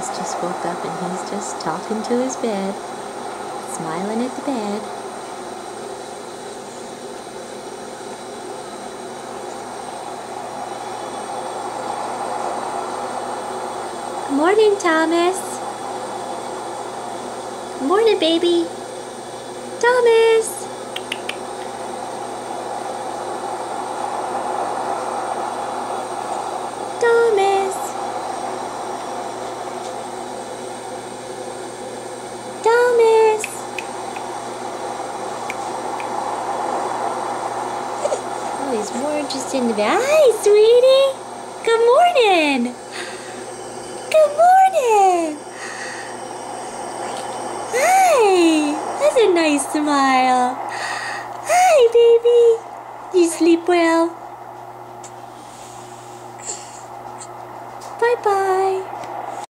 Thomas just woke up and he's just talking to his bed, smiling at the bed. Good morning, Thomas. Good morning, baby. Thomas. Thomas. Thomas. Oh, he's more interested in the bed. Hi, sweetie. Good morning. Good morning. Hi. That's a nice smile. Hi, baby. You sleep well? Bye-bye.